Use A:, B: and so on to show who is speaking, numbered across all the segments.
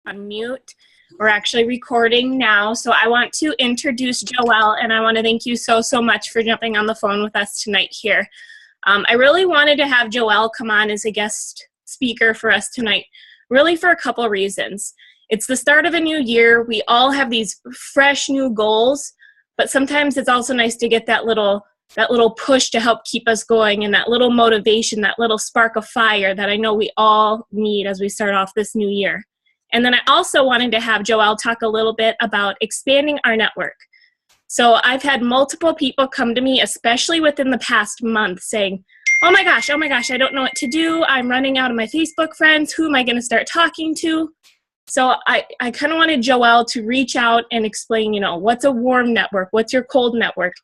A: on mute. We're actually recording now, so I want to introduce Joelle, and I want to thank you so much for jumping on the phone with us tonight here. I really wanted to have Joelle come on as a guest speaker for us tonight, really for a couple reasons. It's the start of a new year. We all have these fresh new goals, but sometimes it's also nice to get that little push to help keep us going, and that little motivation, that little spark of fire that I know we all need as we start off this new year. And then I also wanted to have Joelle talk a little bit about expanding our network. So I've had multiple people come to me, especially within the past month, saying, oh my gosh, I don't know what to do. I'm running out of my Facebook friends. Who am I going to start talking to? So I kind of wanted Joelle to reach out and explain, what's a warm network, what's your cold network,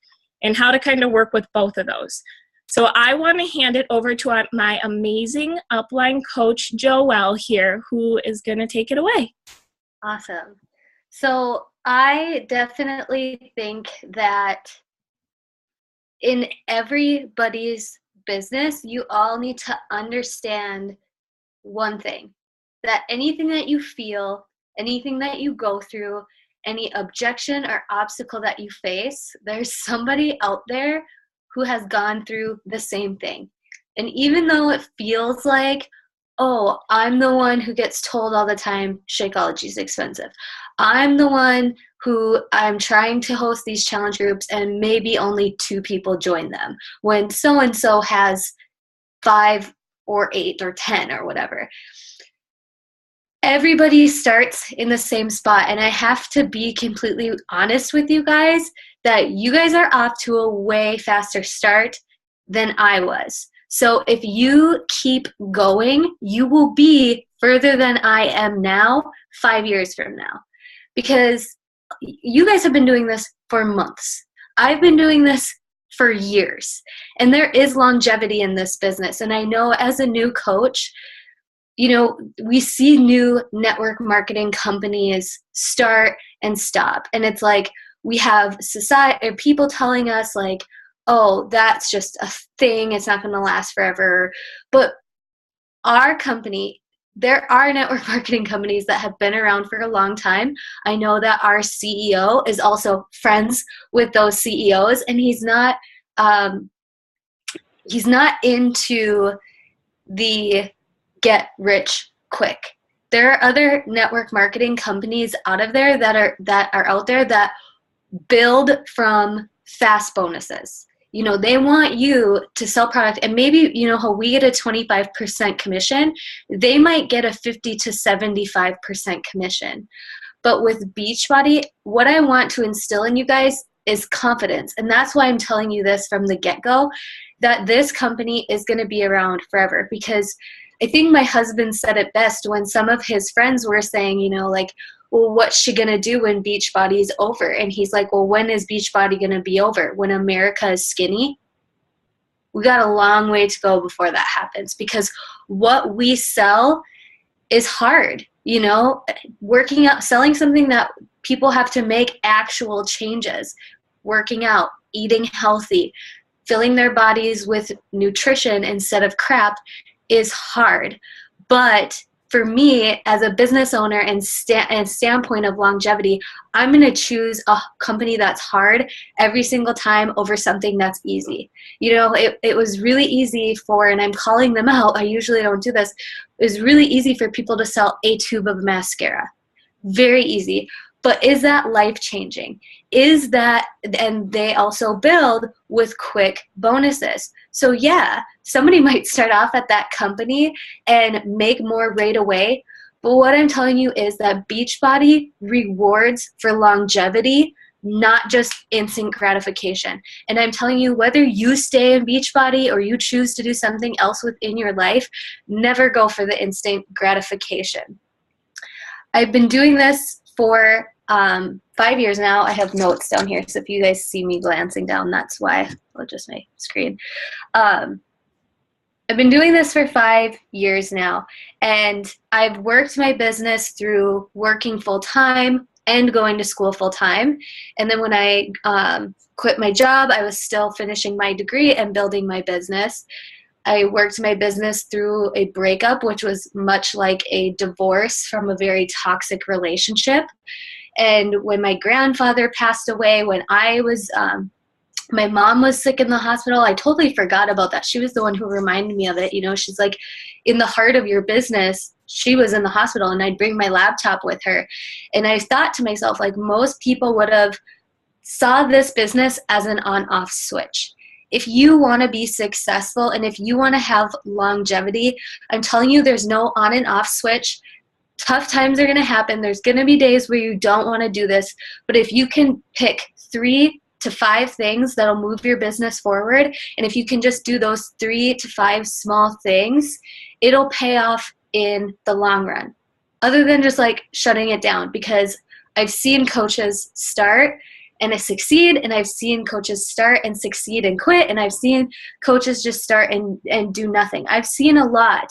A: and how to kind of work with both of those. So I want to hand it over to my amazing upline coach, Joelle here, who is going to take it away.
B: Awesome. So I definitely think that in everybody's business, you all need to understand one thing, that anything that you feel, anything that you go through, any objection or obstacle that you face, there's somebody out there who has gone through the same thing. And even though it feels like, oh, I'm the one who gets told all the time, Shakeology is expensive. I'm the one who I'm trying to host these challenge groups and maybe only 2 people join them, when so-and-so has 5 or 8 or 10 or whatever. Everybody starts in the same spot, and I have to be completely honest with you guys that you guys are off to a way faster start than I was. So if you keep going, you will be further than I am now 5 years from now, because you guys have been doing this for months. I've been doing this for years, and there is longevity in this business. And I know as a new coach, we see new network marketing companies start and stop. And it's like we have society or people telling us like, oh, that's just a thing. It's not going to last forever. But our company, there are network marketing companies that have been around for a long time. I know that our CEO is also friends with those CEOs, and he's not into the get rich quick. There are other network marketing companies out of there that are out there that build from fast bonuses. They want you to sell product, and maybe how we get a 25% commission, they might get a 50 to 75% commission. But with Beachbody, what I want to instill in you guys is confidence. And that's why I'm telling you this from the get-go, that this company is going to be around forever. Because I think my husband said it best when some of his friends were saying, well, what's she going to do when Beachbody is over? And he's like, well, when is Beachbody going to be over? When America is skinny? We got a long way to go before that happens, because what we sell is hard. Working out, selling something that people have to make actual changes, working out, eating healthy, filling their bodies with nutrition instead of crap is hard. But for me, as a business owner and standpoint of longevity, I'm going to choose a company that's hard every single time over something that's easy. It was really easy and I'm calling them out, I usually don't do this, it was really easy for people to sell a tube of mascara. Very easy. But is that life-changing? And they also build with quick bonuses. So yeah, somebody might start off at that company and make more right away. But what I'm telling you is that Beachbody rewards for longevity, not just instant gratification. And I'm telling you, whether you stay in Beachbody or you choose to do something else within your life, never go for the instant gratification. I've been doing this for 5 years now. I have notes down here, so if you guys see me glancing down, that's why. I'll just my screen. I've been doing this for 5 years now, and I've worked my business through working full-time and going to school full-time. And then when I quit my job, I was still finishing my degree and building my business. I worked my business through a breakup, which was much like a divorce from a very toxic relationship. And when my grandfather passed away, when I was, my mom was sick in the hospital, I totally forgot about that. She was the one who reminded me of it. You know, she's like, in the heart of your business, she was in the hospital, and I'd bring my laptop with her. And I thought to myself, like, most people would have saw this business as an on-off switch. If you want to be successful and if you want to have longevity, I'm telling you, there's no on and off switch. Tough times are going to happen. There's going to be days where you don't want to do this. But if you can pick 3 to 5 things that'll move your business forward, and if you can just do those 3 to 5 small things, it'll pay off in the long run. Other than just like shutting it down, because I've seen coaches start and I succeed, and I've seen coaches start and succeed and quit, and I've seen coaches just start and do nothing. I've seen a lot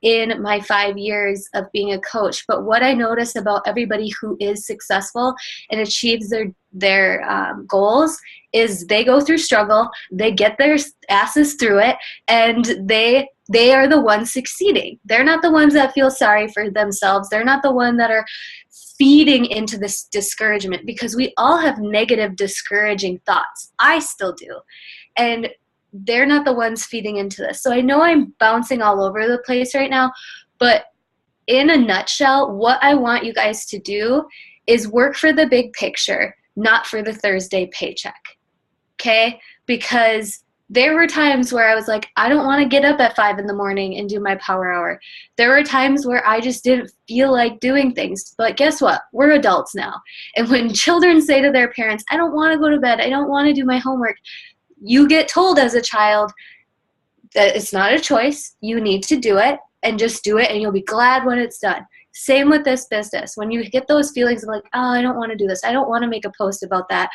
B: in my 5 years of being a coach, but what I notice about everybody who is successful and achieves their goals is they go through struggle, they get their asses through it, and they are the ones succeeding. They're not the ones that feel sorry for themselves. They're not the one that are feeding into this discouragement, because we all have negative, discouraging thoughts. I still do. And they're not the ones feeding into this. So I know I'm bouncing all over the place right now, but in a nutshell, what I want you guys to do is work for the big picture, not for the Thursday paycheck. Okay? Because there were times where I was like, I don't want to get up at 5 in the morning and do my power hour. There were times where I just didn't feel like doing things. But guess what? We're adults now. And when children say to their parents, I don't want to go to bed, I don't want to do my homework, you get told as a child that it's not a choice. You need to do it, and just do it, and you'll be glad when it's done. Same with this business. When you get those feelings of like, oh, I don't want to do this, I don't want to make a post about that,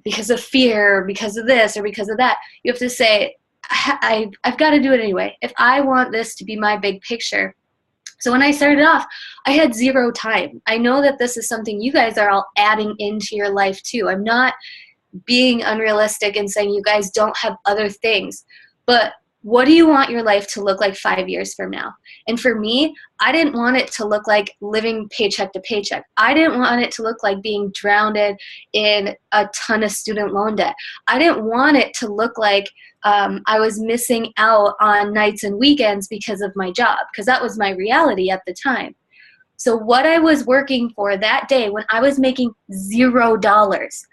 B: because of fear, or because of this, or because of that, you have to say, I've got to do it anyway. If I want this to be my big picture. So when I started off, I had 0 time. I know that this is something you guys are all adding into your life too. I'm not being unrealistic and saying you guys don't have other things, but what do you want your life to look like 5 years from now? And for me, I didn't want it to look like living paycheck to paycheck. I didn't want it to look like being drowned in a ton of student loan debt. I didn't want it to look like I was missing out on nights and weekends because of my job, because that was my reality at the time. So what I was working for that day when I was making $0,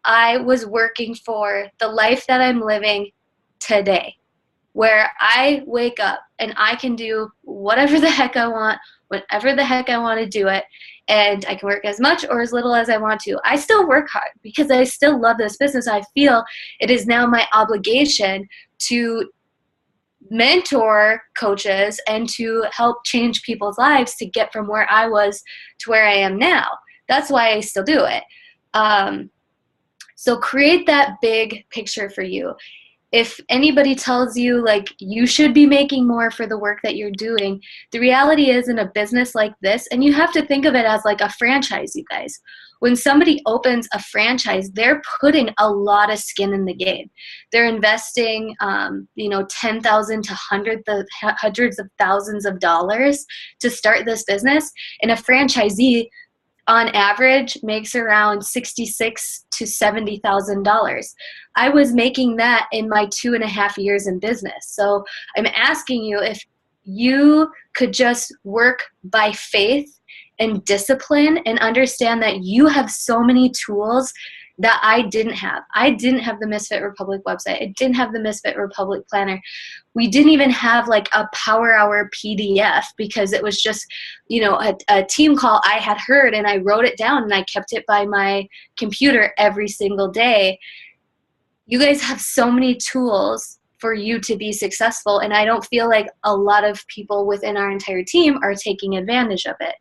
B: I was working for the life that I'm living today, where I wake up and I can do whatever the heck I want, whenever the heck I want to do it, and I can work as much or as little as I want to. I still work hard because I still love this business. I feel it is now my obligation to mentor coaches and to help change people's lives to get from where I was to where I am now. That's why I still do it. So create that big picture for you. If anybody tells you like you should be making more for the work that you're doing, the reality is in a business like this, and you have to think of it as like a franchise, you guys. When somebody opens a franchise, they're putting a lot of skin in the game. They're investing, $10,000 to hundreds of thousands of dollars to start this business. And a franchisee, on average, makes around $66,000 to $70,000. I was making that in my 2.5 years in business. So I'm asking you if you could just work by faith and discipline and understand that you have so many tools that I didn't have. I didn't have the Misfit Republic website. I didn't have the Misfit Republic planner. We didn't even have like a Power Hour PDF because it was just, a team call I had heard, and I wrote it down and I kept it by my computer every single day. You guys have so many tools for you to be successful, and I don't feel like a lot of people within our entire team are taking advantage of it.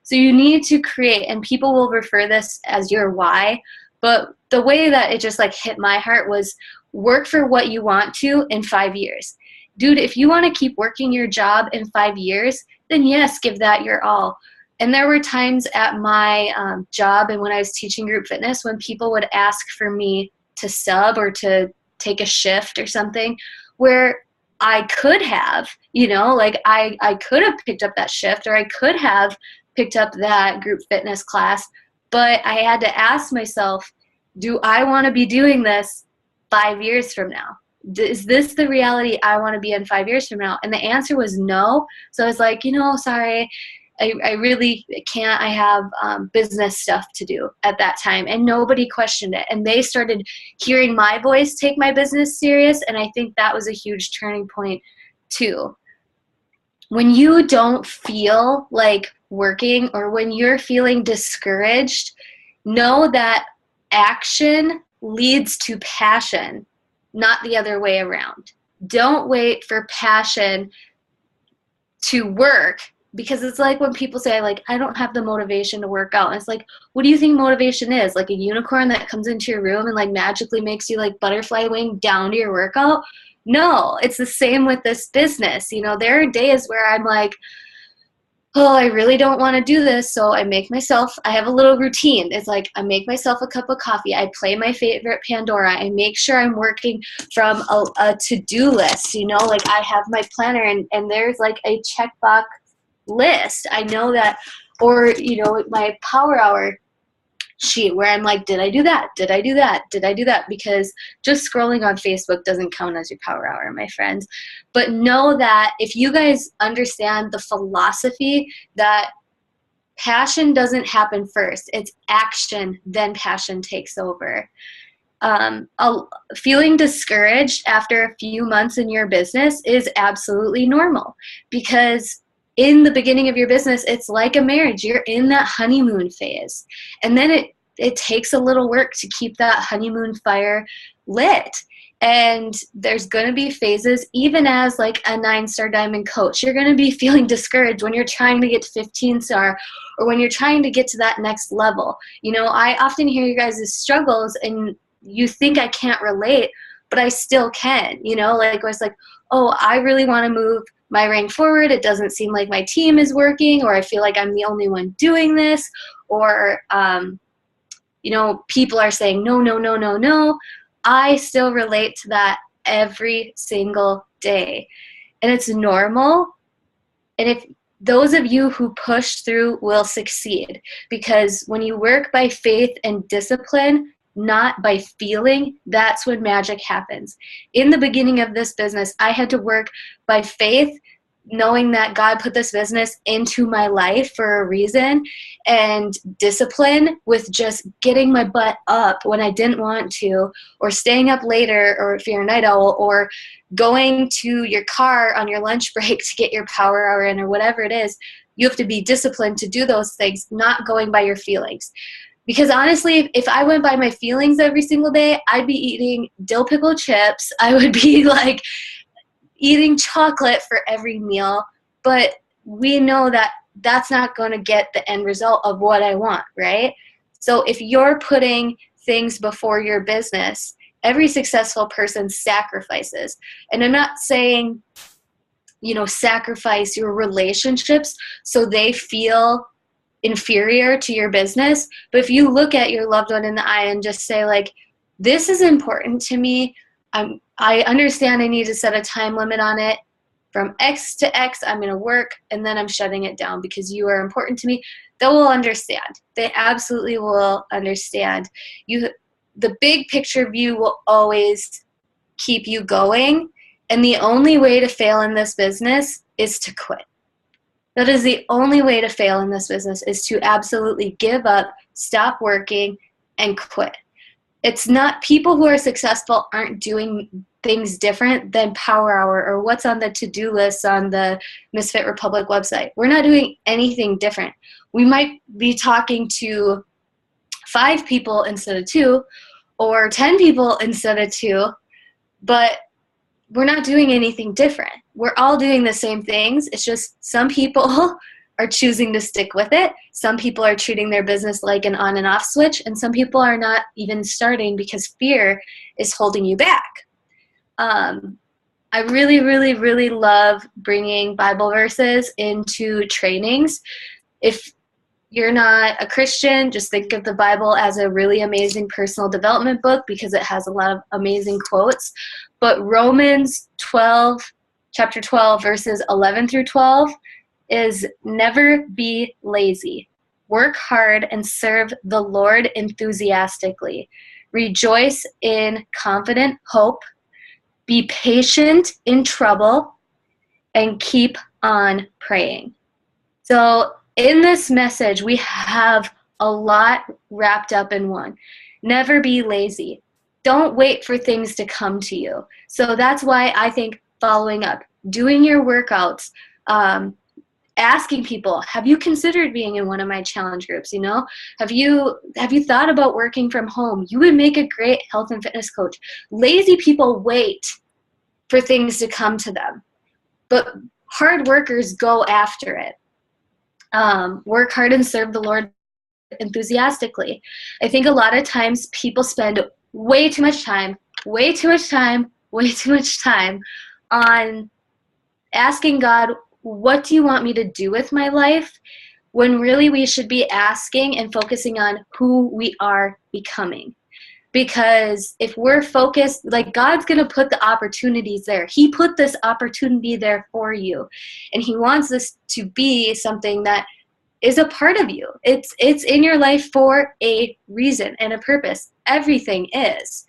B: So you need to create, and people will refer this as your why, but the way that it just like hit my heart was work for what you want to in 5 years. Dude, if you want to keep working your job in 5 years, then yes, give that your all. And there were times at my job and when I was teaching group fitness when people would ask for me to sub or to take a shift or something where I could have, you know, like I could have picked up that shift, or I could have picked up that group fitness class, but I had to ask myself, do I want to be doing this 5 years from now? Is this the reality I want to be in 5 years from now? And the answer was no. So I was like, you know, sorry, I really can't. I have business stuff to do at that time. And nobody questioned it. And they started hearing my voice take my business serious. And I think that was a huge turning point too. When you don't feel like working, or when you're feeling discouraged, know that action leads to passion, not the other way around. Don't wait for passion to work, because it's like when people say, like, I don't have the motivation to work out. And it's like, what do you think motivation is? Like a unicorn that comes into your room and like magically makes you like butterfly wing down to your workout? No, it's the same with this business. You know, there are days where I'm like, oh, I really don't want to do this. So I have a little routine. It's like, I make myself a cup of coffee. I play my favorite Pandora. I make sure I'm working from a to-do list. You know, like I have my planner and there's like a checkbox list. I know that, or, you know, my power hour sheet where I'm like, did I do that? Did I do that? Did I do that? Because just scrolling on Facebook doesn't count as your power hour, my friends. But know that if you guys understand the philosophy that passion doesn't happen first, it's action, then passion takes over. Feeling discouraged after a few months in your business is absolutely normal, because in the beginning of your business, it's like a marriage. You're in that honeymoon phase. And then it takes a little work to keep that honeymoon fire lit. And there's going to be phases, even as like a 9-star diamond coach, you're going to be feeling discouraged when you're trying to get to 15-star, or when you're trying to get to that next level. You know, I often hear you guys' struggles and you think I can't relate, but I still can. You know, like I was like, oh, I really want to move my rank forward. It doesn't seem like my team is working, or I feel like I'm the only one doing this, or, you know, people are saying, no, no, no, no, no. I still relate to that every single day. And it's normal. And if those of you who push through will succeed, because when you work by faith and discipline, not by feeling, that's when magic happens. In the beginning of this business, I had to work by faith, knowing that God put this business into my life for a reason, and discipline with just getting my butt up when I didn't want to, or staying up later, or if you're a night owl, or going to your car on your lunch break to get your power hour in, or whatever it is. You have to be disciplined to do those things, not going by your feelings. Because honestly, if I went by my feelings every single day, I'd be eating dill pickle chips. I would be like eating chocolate for every meal. But we know that that's not going to get the end result of what I want, right? So if you're putting things before your business, every successful person sacrifices. And I'm not saying, you know, sacrifice your relationships so they feel inferior to your business. But if you look at your loved one in the eye and just say, like, this is important to me. I understand I need to set a time limit on it. From X to X, I'm going to work, and then I'm shutting it down because you are important to me. They will understand. They absolutely will understand. The big picture view will always keep you going. And the only way to fail in this business is to quit. That is the only way to fail in this business, is to absolutely give up, stop working, and quit. It's not, people who are successful aren't doing things different than Power Hour or what's on the to-do list on the Misfit Republic website. We're not doing anything different. We might be talking to 5 people instead of 2, or 10 people instead of 2, but we're not doing anything different. We're all doing the same things. It's just some people are choosing to stick with it. Some people are treating their business like an on and off switch, and some people are not even starting because fear is holding you back. I really, really, really love bringing Bible verses into trainings. If you're not a Christian, just think of the Bible as a really amazing personal development book because it has a lot of amazing quotes. But Romans 12, chapter 12, verses 11 through 12 is never be lazy. Work hard and serve the Lord enthusiastically. Rejoice in confident hope. Be patient in trouble and keep on praying. So in this message, we have a lot wrapped up in one. Never be lazy. Don't wait for things to come to you. So that's why I think following up, doing your workouts, asking people, have you considered being in one of my challenge groups? You know, have you thought about working from home? You would make a great health and fitness coach. Lazy people wait for things to come to them, but hard workers go after it. Work hard and serve the Lord enthusiastically. I think a lot of times people spend way too much time on asking God, what do you want me to do with my life? When really we should be asking and focusing on who we are becoming. Because if we're focused, like, God's going to put the opportunities there. He put this opportunity there for you. And he wants this to be something that is a part of you. It's in your life for a reason and a purpose. Everything is.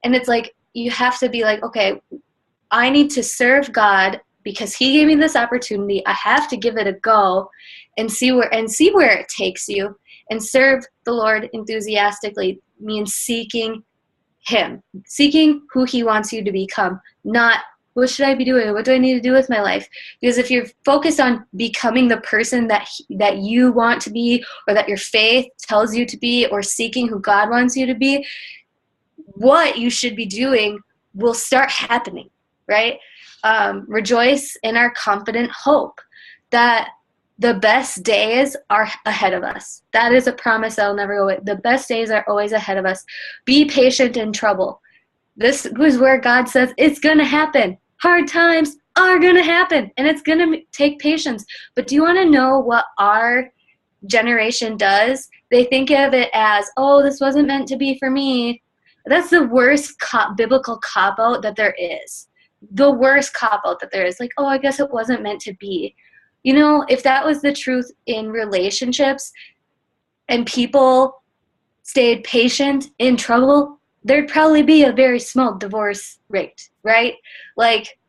B: And it's like, you have to be like, okay, I need to serve God because he gave me this opportunity. I have to give it a go and see where it takes you. And serve the Lord enthusiastically means seeking him, seeking who he wants you to become, not what should I be doing? What do I need to do with my life? Because if you're focused on becoming the person that you want to be, or that your faith tells you to be, or seeking who God wants you to be, what you should be doing will start happening, right? Rejoice in our confident hope that the best days are ahead of us. That is a promise that will never go away. The best days are always ahead of us. Be patient in trouble. This is where God says it's going to happen. Hard times are going to happen, and it's going to take patience. But do you want to know what our generation does? They think of it as, oh, this wasn't meant to be for me. That's the worst biblical cop-out that there is. The worst cop-out that there is. Like, oh, I guess it wasn't meant to be. You know, if that was the truth in relationships and people stayed patient in trouble, there'd probably be a very small divorce rate, right? Like,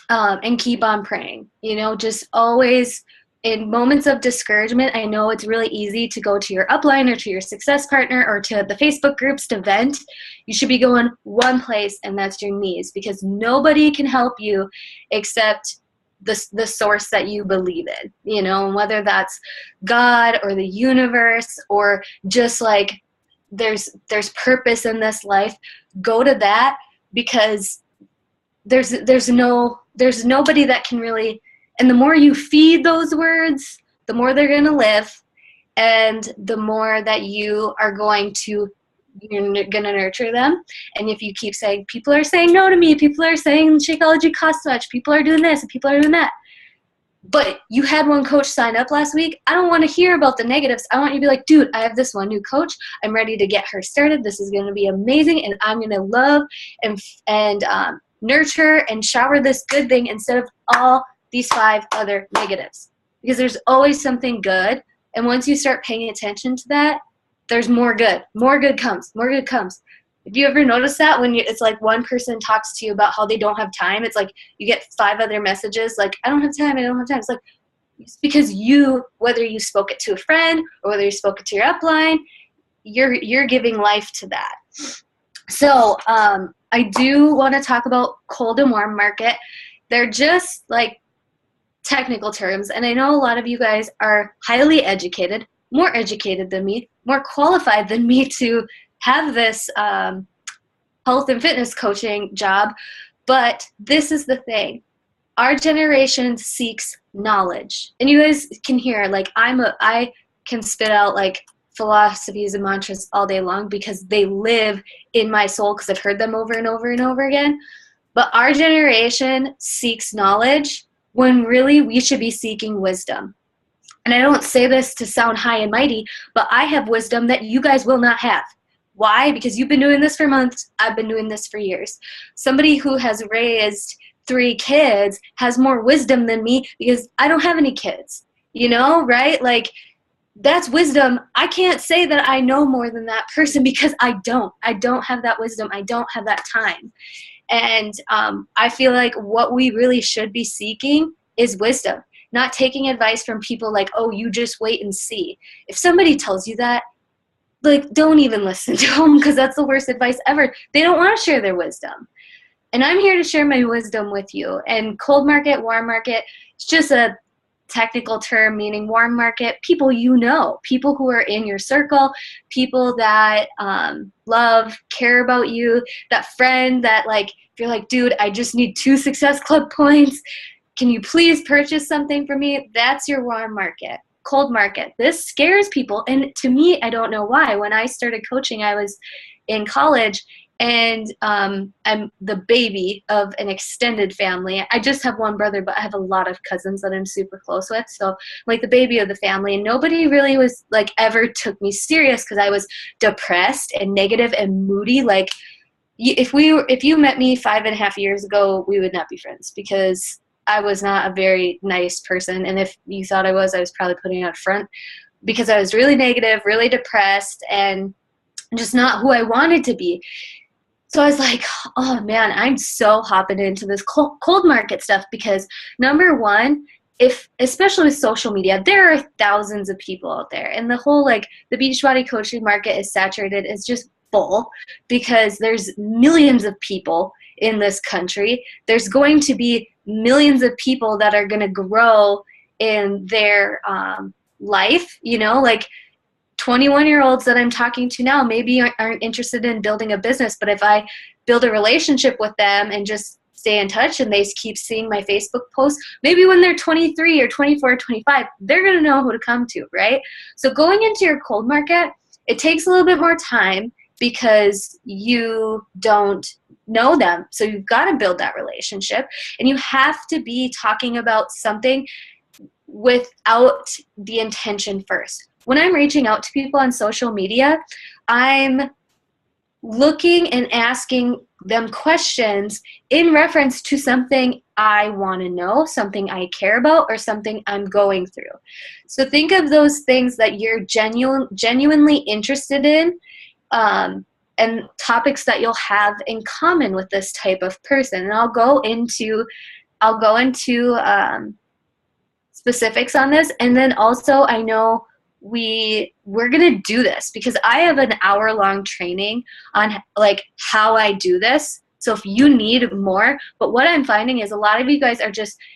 B: and keep on praying, you know, just always in moments of discouragement. I know it's really easy to go to your upline or to your success partner or to the Facebook groups to vent. You should be going one place, and that's your knees, because nobody can help you except the source that you believe in, you know, and whether that's God or the universe or just like there's purpose in this life. Go to that, because there's nobody that can really, and the more you feed those words, the more they're going to live, and the more that you're going to nurture them. And if you keep saying, people are saying no to me, people are saying Shakeology costs much, people are doing this and people are doing that, but you had one coach sign up last week, I don't want to hear about the negatives. I want you to be like, dude, I have this one new coach. I'm ready to get her started. This is going to be amazing, and I'm going to love and nurture and shower this good thing instead of all these 5 other negatives, because there's always something good. And once you start paying attention to that, there's more good. More good comes. If you ever notice that when it's like one person talks to you about how they don't have time, it's like you get 5 other messages like, I don't have time. It's like, it's because whether you spoke it to a friend or whether you spoke it to your upline, you're giving life to that. So I do want to talk about cold and warm market. They're just like technical terms, and I know a lot of you guys are highly educated, more educated than me, more qualified than me to have this health and fitness coaching job. But this is the thing. Our generation seeks knowledge. And you guys can hear, like, I can spit out like philosophies and mantras all day long because they live in my soul, because I've heard them over and over and over again. But our generation seeks knowledge when really we should be seeking wisdom. And I don't say this to sound high and mighty, but I have wisdom that you guys will not have. Why? Because you've been doing this for months. I've been doing this for years. Somebody who has raised 3 kids has more wisdom than me because I don't have any kids, you know, right? Like, that's wisdom. I can't say that I know more than that person because I don't. I don't have that wisdom. I don't have that time. And I feel like what we really should be seeking is wisdom, not taking advice from people like, oh, you just wait and see. If somebody tells you that, like, don't even listen to them because that's the worst advice ever. They don't want to share their wisdom. And I'm here to share my wisdom with you. And cold market, warm market, it's just a technical term meaning warm market, people you know, people who are in your circle, people that love, care about you, that friend that, like, if you're like, dude, I just need 2 Success Club points, can you please purchase something for me? That's your warm market. Cold market, this scares people. And to me, I don't know why. When I started coaching, I was in college, and I'm the baby of an extended family. I just have one brother, but I have a lot of cousins that I'm super close with. So I'm like the baby of the family, and nobody really was like ever took me serious because I was depressed and negative and moody. Like, if you met me 5.5 years ago, we would not be friends because I was not a very nice person. And if you thought I was probably putting it out front because I was really negative, really depressed, and just not who I wanted to be. So I was like, oh man, I'm so hopping into this cold market stuff because, number one, especially with social media, there are thousands of people out there, and the whole, like, the Beachbody coaching market is saturated. It's just full because there's millions of people in this country. There's going to be millions of people that are going to grow in their life, you know, like 21-year-olds that I'm talking to now maybe aren't interested in building a business, but if I build a relationship with them and just stay in touch and they keep seeing my Facebook posts, maybe when they're 23 or 24 or 25, they're going to know who to come to, right? So going into your cold market, it takes a little bit more time because you don't know them. So you've got to build that relationship, and you have to be talking about something without the intention first. When I'm reaching out to people on social media, I'm looking and asking them questions in reference to something I want to know, something I care about, or something I'm going through. So think of those things that you're genuinely interested in, and topics that you'll have in common with this type of person. And I'll go into specifics on this. And then also, I know we're gonna do this because I have an hour-long training on like how I do this. So if you need more, but what I'm finding is a lot of you guys are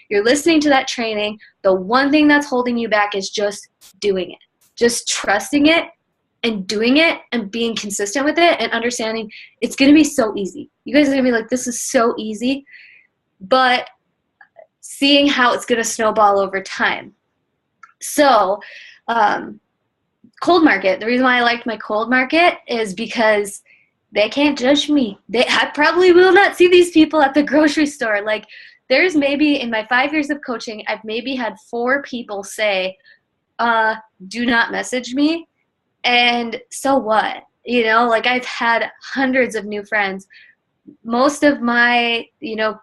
B: you're listening to that training. The one thing that's holding you back is just doing it, just trusting it and doing it and being consistent with it and understanding it's gonna be so easy. You guys are gonna be like, this is so easy, but seeing how it's gonna snowball over time. So cold market, the reason why I liked my cold market is because they can't judge me. I probably will not see these people at the grocery store. Like, there's maybe in my 5 years of coaching, I've maybe had 4 people say, do not message me. And so what? You know, like, I've had hundreds of new friends. Most of my,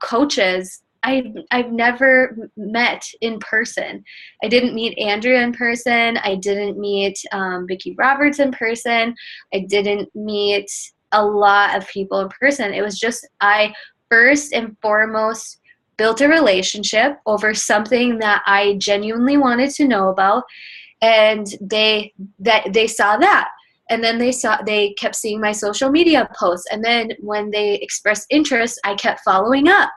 B: coaches, I've never met in person. I didn't meet Andrea in person. I didn't meet Vicki Roberts in person. I didn't meet a lot of people in person. It was just, I first and foremost built a relationship over something that I genuinely wanted to know about, and they saw that. And then they kept seeing my social media posts, and then when they expressed interest, I kept following up.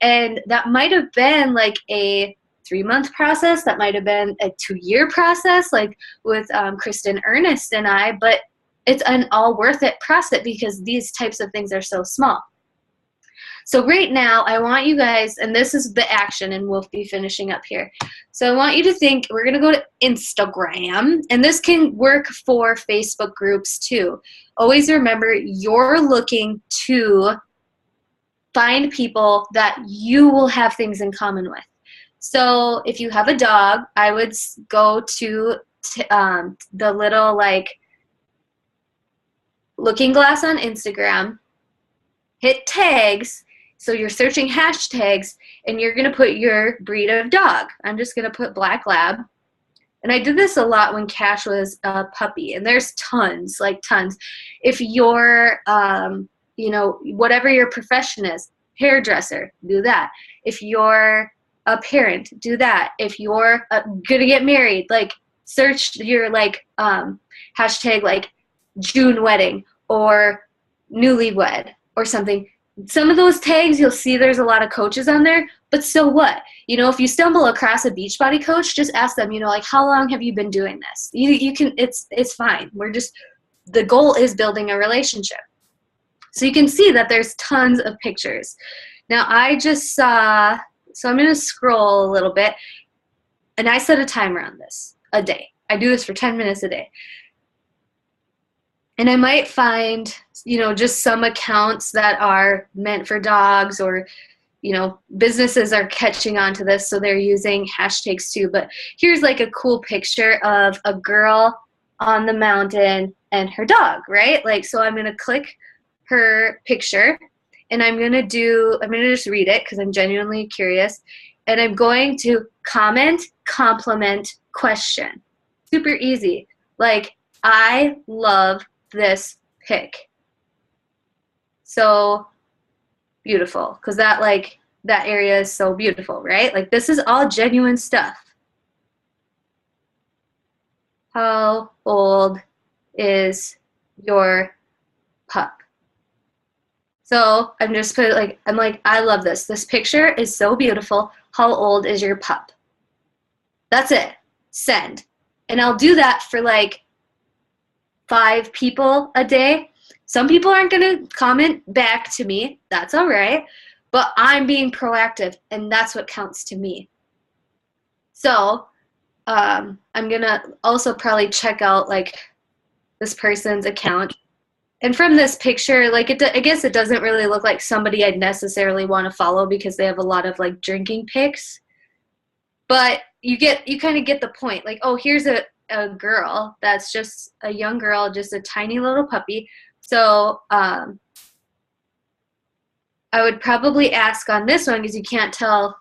B: And that might have been like a 3-month process. That might have been a 2-year process, like with Kristen Ernest and I, but it's an all worth it process because these types of things are so small. So right now, I want you guys, and this is the action, and we'll be finishing up here. So I want you to think, we're going to go to Instagram, and this can work for Facebook groups too. Always remember, you're looking to find people that you will have things in common with. So if you have a dog, I would go to the little like looking glass on Instagram, hit tags. So you're searching hashtags and you're going to put your breed of dog. I'm just going to put black lab. And I did this a lot when Cash was a puppy, and there's tons, like tons. If you're, you know, whatever your profession is, hairdresser, do that. If you're a parent, do that. If you're gonna get married, like search your like hashtag like June wedding or newlywed or something. Some of those tags you'll see there's a lot of coaches on there, but so what? You know, if you stumble across a Beachbody coach, just ask them, you know, like, how long have you been doing this? You can, it's fine. The goal is building a relationship. So you can see that there's tons of pictures. Now I just saw, so I'm going to scroll a little bit, and I set a timer on this a day. I do this for 10 minutes a day. And I might find, you know, just some accounts that are meant for dogs, or, you know, businesses are catching on to this, so they're using hashtags too. But here's like a cool picture of a girl on the mountain and her dog, right? Like, so I'm going to click her picture, and I'm going to just read it because I'm genuinely curious. And I'm going to comment, compliment, question. Super easy. Like, I love this pic. So beautiful, because that area is so beautiful, right? Like, this is all genuine stuff. How old is your pup? So I'm just put like, I'm like, I love this. This picture is so beautiful. How old is your pup? That's it. Send. And I'll do that for like 5 people a day. Some people aren't going to comment back to me. That's all right. But I'm being proactive, and that's what counts to me. So I'm going to also probably check out like this person's account. And from this picture, like I guess it doesn't really look like somebody I'd necessarily want to follow because they have a lot of like drinking pics. But you kind of get the point. Like, oh, here's a girl that's just a young girl, just a tiny little puppy. So I would probably ask on this one, because you can't tell.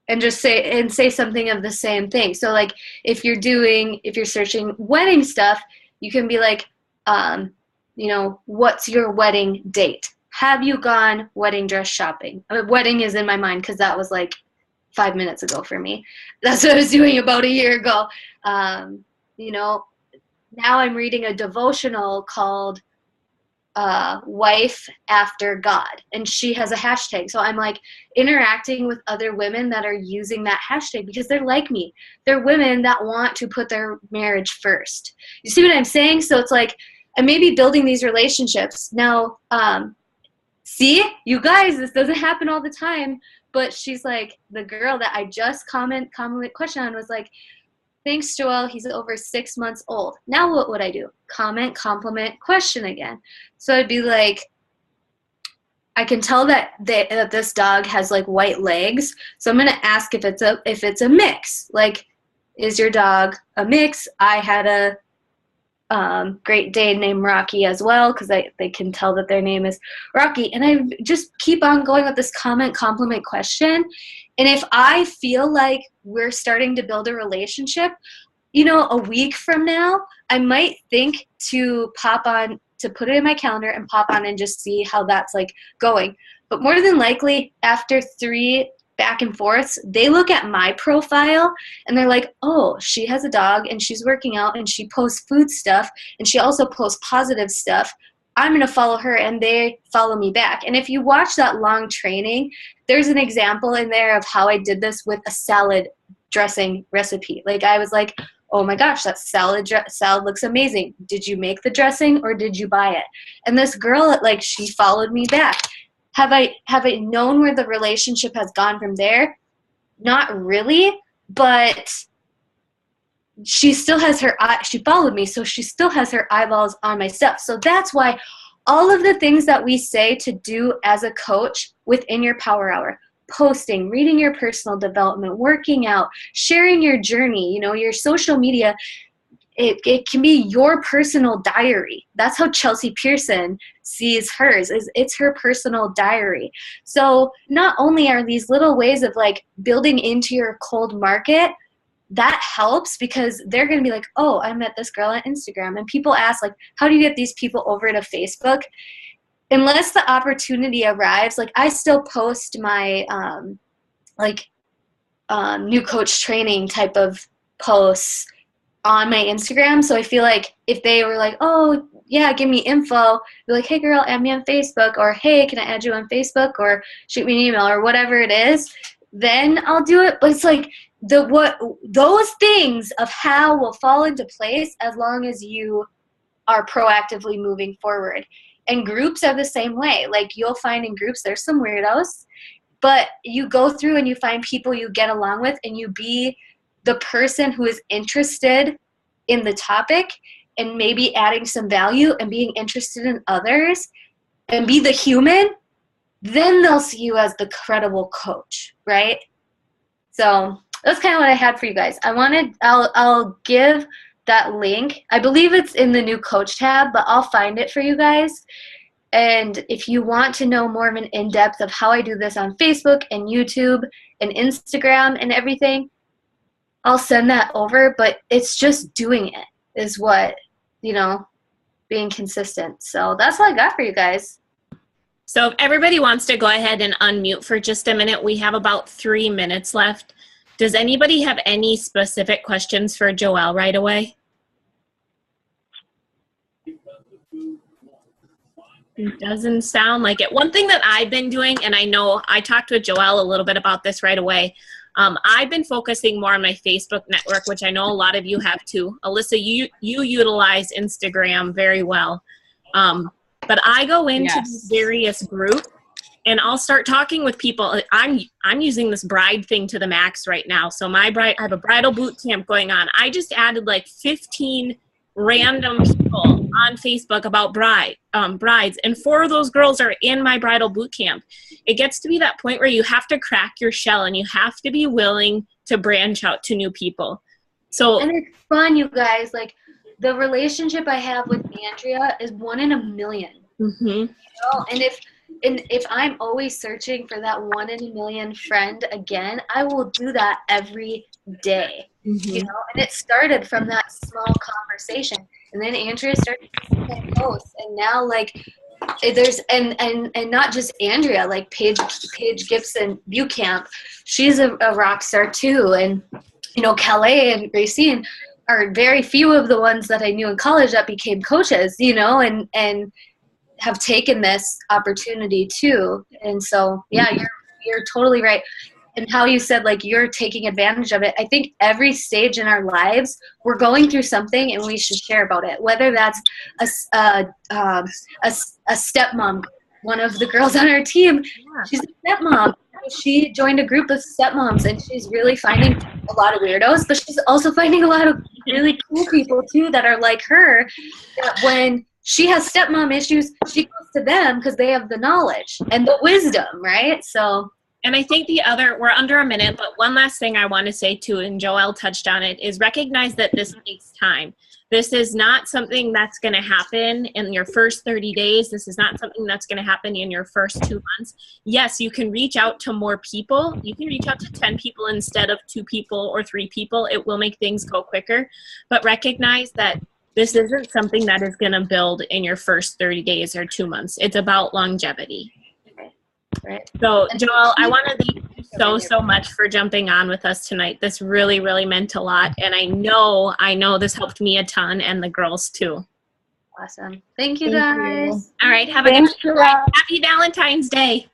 B: And just say something of the same thing. So like if you're searching wedding stuff, you can be like, you know, what's your wedding date? Have you gone wedding dress shopping? Wedding is in my mind because that was like 5 minutes ago for me. That's what I was doing about a year ago. You know, now I'm reading a devotional called Wife After God, and she has a hashtag. So I'm like interacting with other women that are using that hashtag because they're like me. They're women that want to put their marriage first. You see what I'm saying? So it's like I may be building these relationships. Now, see, you guys, this doesn't happen all the time, but she's like, the girl that I just comment question on was like, thanks, Joelle. He's over 6 months old. Now what would I do? Comment, compliment, question again. So I'd be like, I can tell that this dog has like white legs. So I'm gonna ask if it's a mix. Like, is your dog a mix? I had a Great Dane named Rocky as well, because they can tell that their name is Rocky. And I just keep on going with this comment, compliment, question. And if I feel like we're starting to build a relationship, you know, a week from now, I might think to put it in my calendar and pop on and just see how that's like going. But more than likely, after 3 back and forths, they look at my profile and they're like, oh, she has a dog and she's working out and she posts food stuff and she also posts positive stuff. I'm going to follow her, and they follow me back. And if you watch that long training, there's an example in there of how I did this with a salad dressing recipe. Like, I was like, oh my gosh, that salad looks amazing. Did you make the dressing or did you buy it? And this girl, like, she followed me back. Have I known where the relationship has gone from there? Not really, but she still has she followed me, so she still has her eyeballs on my stuff. So that's why all of the things that we say to do as a coach within your power hour. Posting, reading your personal development, working out, sharing your journey, your social media. It can be your personal diary. That's how Chelsea Pearson sees hers, is it's her personal diary. So not only are these little ways of like building into your cold market, that helps because they're going to be like, oh, I met this girl on Instagram. And people ask, like, how do you get these people over to Facebook? Unless the opportunity arrives, like I still post my new coach training type of posts on my Instagram. So I feel like if they were like, oh, yeah, give me info, be like, hey, girl, add me on Facebook, or hey, can I add you on Facebook, or shoot me an email, or whatever it is, then I'll do it. But it's like those things of how will fall into place as long as you are proactively moving forward. And groups are the same way. Like you'll find in groups there's some weirdos, but you go through and you find people you get along with, and you be the person who is interested in the topic and maybe adding some value and being interested in others and be the human, then they'll see you as the credible coach, right? So that's kind of what I had for you guys. I'll give that link. I believe it's in the new coach tab, but I'll find it for you guys. And if you want to know more of an in-depth of how I do this on Facebook and YouTube and Instagram and everything, I'll send that over. But it's just doing it is what, being consistent. So that's all I got for you guys.
A: So if everybody wants to go ahead and unmute for just a minute, we have about 3 minutes left. Does anybody have any specific questions for Joelle right away? It doesn't sound like it. One thing that I've been doing, and I know I talked with Joelle a little bit about this right away, I've been focusing more on my Facebook network, which I know a lot of you have too. Alyssa, you utilize Instagram very well. But I go into these various groups, and I'll start talking with people. I'm using this bride thing to the max right now. So I have a bridal boot camp going on. I just added like 15 random people on Facebook about brides, and 4 of those girls are in my bridal boot camp. It gets to be that point where you have to crack your shell and you have to be willing to branch out to new people.
B: And it's fun, you guys. Like the relationship I have with Andrea is 1 in a million.
A: Mm-hmm.
B: And if I'm always searching for that 1 in a million friend again, I will do that every day.
A: Mm-hmm.
B: And it started from that small conversation, and then Andrea started to post, and now like there's and not just Andrea, like Paige Gibson Bucamp, she's a rock star too, and Calais and Racine are very few of the ones that I knew in college that became coaches, and have taken this opportunity too. And so you're totally right. And how you said, like, you're taking advantage of it. I think every stage in our lives, we're going through something and we should share about it. Whether that's a stepmom. One of the girls on our team, she's a stepmom. She joined a group of stepmoms, and she's really finding a lot of weirdos, but she's also finding a lot of really cool people too that are like her, that when she has stepmom issues, she goes to them because they have the knowledge and the wisdom, right? So...
A: And I think we're under a minute, but one last thing I want to say too, and Joelle touched on it, is recognize that this takes time. This is not something that's going to happen in your first 30 days. This is not something that's going to happen in your first 2 months. Yes, you can reach out to more people. You can reach out to 10 people instead of 2 people or 3 people. It will make things go quicker. But recognize that this isn't something that is going to build in your first 30 days or 2 months. It's about longevity.
B: Right.
A: So, Joelle, I want to thank you so much for jumping on with us tonight. This really, really meant a lot. And I know this helped me a ton, and the girls too.
B: Awesome. Thank you, guys.
A: All right. Have a good night. Happy Valentine's Day.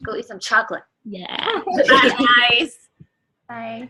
B: Go eat some chocolate.
A: Yeah. Bye, guys.
C: Bye.